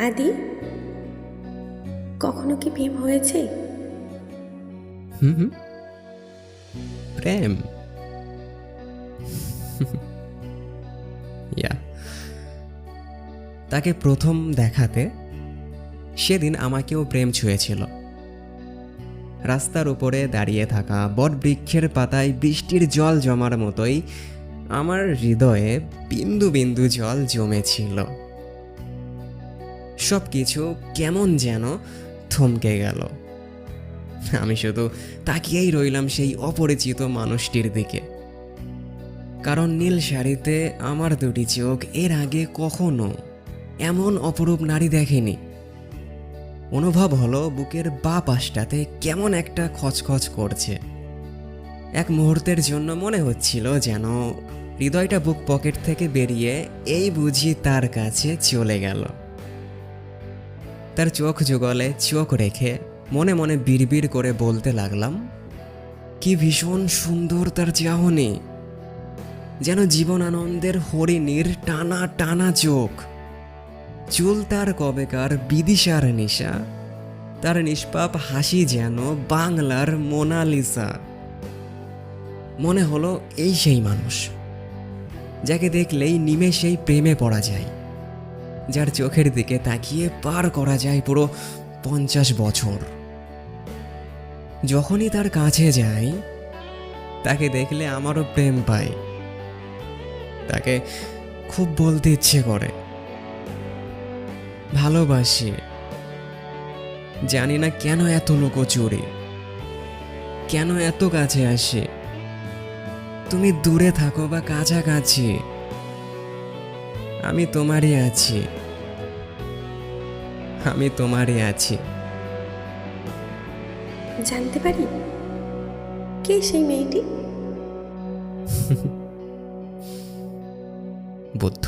আদি, কখনো কি প্রেম হয়েছে? প্রেম? ইয়া, তাকে প্রথম দেখাতে সেদিন আমাকেও প্রেম ছুঁয়েছিল। রাস্তার উপরে দাঁড়িয়ে থাকা বটবৃক্ষের পাতায় বৃষ্টির জল জমার মতোই আমার হৃদয়ে বিন্দু বিন্দু জল জমেছিল। সব কিছু কেমন যেন থমকে গেল। আমি শুধু তাকিয়েই রইলাম সেই অপরিচিত মানুষটির দিকে, কারণ নীল শাড়িতে আমার দুটি চোখ এর আগে কখনো এমন অপরূপ নারী দেখেনি। অনুভব হলো বুকের বাঁ পাশটাতে কেমন একটা খচখচ করছে। এক মুহূর্তের জন্য মনে হচ্ছিল যেন হৃদয়টা বুক পকেট থেকে বেরিয়ে এই বুঝি তার কাছে চলে গেল। তার চোখ যুগলে চোখ রেখে মনে মনে বিড়বিড় করে বলতে লাগলাম, কি ভীষণ সুন্দর তার চাহনি, যেন জীবনানন্দের হরিণীর টানা টানা চোখ। চুল তার কবেকার বিদিশার নিশা, তার নিষ্পাপ হাসি যেন বাংলার মোনালিসা। মনে হলো এই সেই মানুষ যাকে দেখলেই নিমেষেই প্রেমে পড়া যায়, যার চোখের দিকে তাকিয়ে পার করা যায় পুরো 50 বছর। যখনই তার কাছে যাই তাকে দেখলে আমারও প্রেম পায়। তাকে খুব বলতে ইচ্ছে করে ভালোবাসি। জানি না কেন এত লুকোচুরি, কেন এত কাছে আসে। তুমি দূরে থাকো বা কাছাকাছি, আমি তোমারই আছি, আমি তোমারই আছি। জানতে পারি কে সেই মেয়েটি? বুদ্ধ।